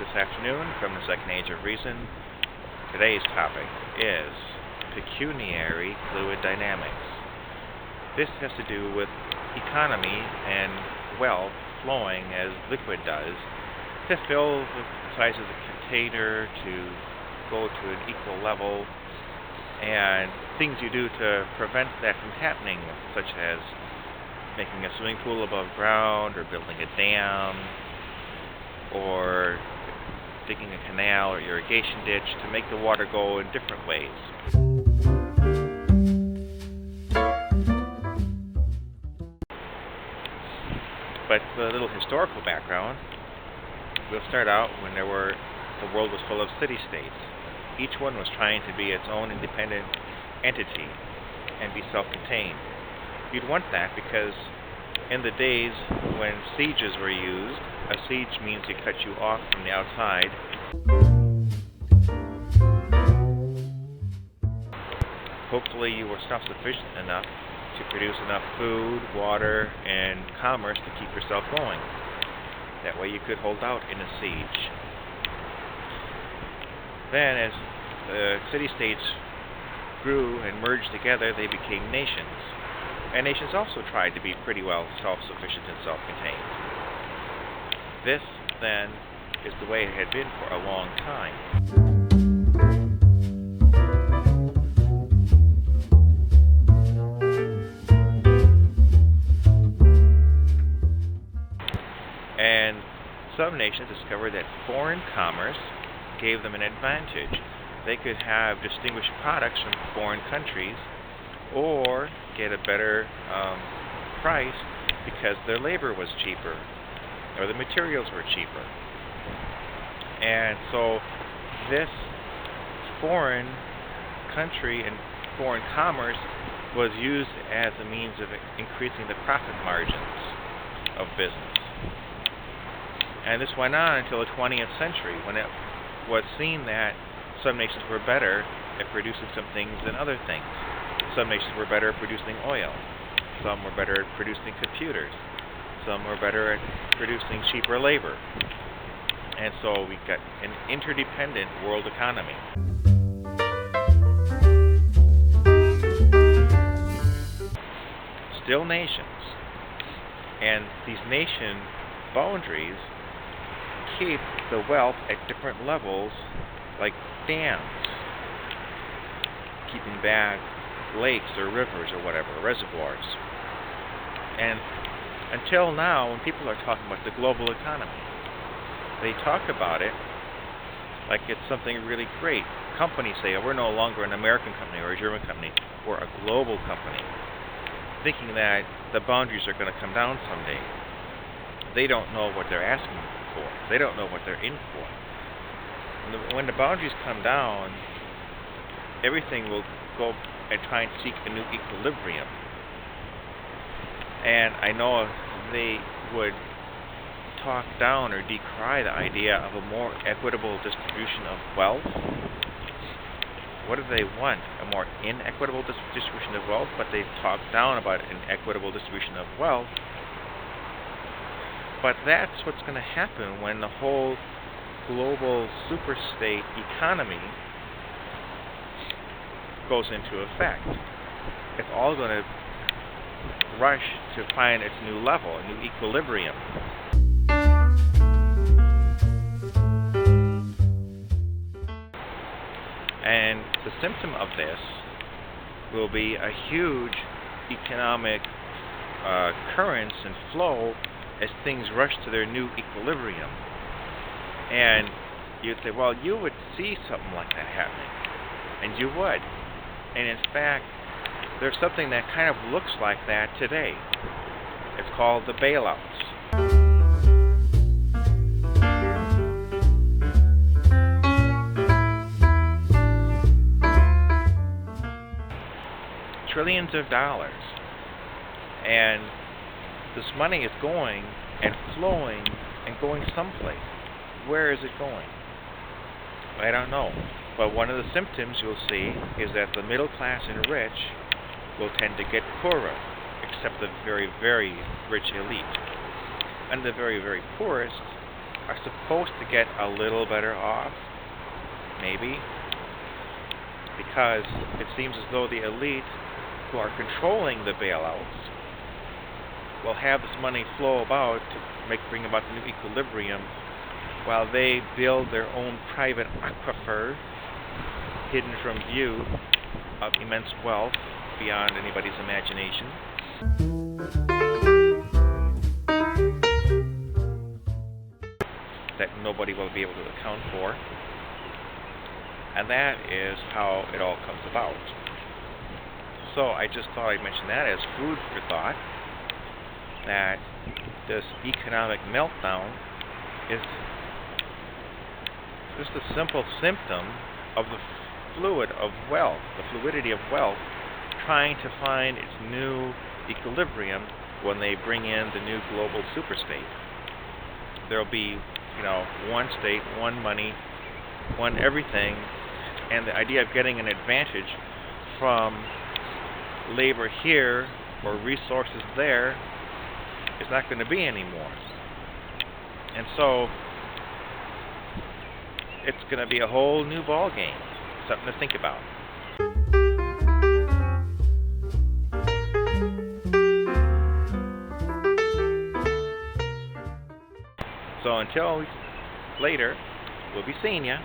this afternoon from the Second Age of Reason. Today's topic is pecuniary fluid dynamics. This has to do with economy and wealth flowing as liquid does to fill the size of the container, to go to an equal level, and things you do to prevent that from happening, such as making a swimming pool above ground, or building a dam, or digging a canal or irrigation ditch to make the water go in different ways. But a little historical background, we'll start out when the world was full of city-states. Each one was trying to be its own independent entity and be self-contained. You'd want that because in the days when sieges were used, a siege means you cut you off from the outside. Hopefully you were self-sufficient enough to produce enough food, water, and commerce to keep yourself going. That way you could hold out in a siege. Then as the city-states grew and merged together, they became nations. And nations also tried to be pretty well self-sufficient and self-contained. This, then, is the way it had been for a long time. And some nations discovered that foreign commerce gave them an advantage. They could have distinguished products from foreign countries or get a better price because their labor was cheaper or the materials were cheaper. And so this foreign country and foreign commerce was used as a means of increasing the profit margins of business. And this went on until the 20th century, when it was seen that some nations were better at producing some things than other things. Some nations were better at producing oil. Some were better at producing computers. Some were better at producing cheaper labor. And so we got an interdependent world economy. Still nations. And these nation boundaries keep the wealth at different levels, like dams, keeping back lakes or rivers or whatever, reservoirs. And until now, when people are talking about the global economy, they talk about it like it's something really great. Companies say, oh, we're no longer an American company or a German company, we're a global company, thinking that the boundaries are going to come down someday. They don't know what they're asking for. They don't know what they're in for. When the boundaries come down, everything will go and try and seek a new equilibrium. And I know they would talk down or decry the idea of a more equitable distribution of wealth. What do they want? A more inequitable distribution of wealth? But they talk down about an equitable distribution of wealth. But that's what's going to happen when the whole global superstate economy goes into effect. It's all going to rush to find its new level, a new equilibrium. And the symptom of this will be a huge economic currents and flow as things rush to their new equilibrium. And you'd say, well, you would see something like that happening. And you would. And in fact, there's something that kind of looks like that today. It's called the bailouts. Trillions of dollars. And this money is going and flowing and going someplace. Where is it going? I don't know. But one of the symptoms you'll see is that the middle class and rich will tend to get poorer, except the very, very rich elite. And the very, very poorest are supposed to get a little better off, maybe, because it seems as though the elite who are controlling the bailouts will have this money flow about to bring about the new equilibrium while they build their own private aquifer hidden from view of immense wealth beyond anybody's imagination. That nobody will be able to account for. And that is how it all comes about. So I just thought I'd mention that as food for thought, that this economic meltdown is just a simple symptom of the fluidity of wealth, trying to find its new equilibrium when they bring in the new global superstate. There'll be, one state, one money, one everything, and the idea of getting an advantage from labor here or resources there is not going to be anymore. And so it's going to be a whole new ball game, something to think about. So until later, we'll be seeing ya.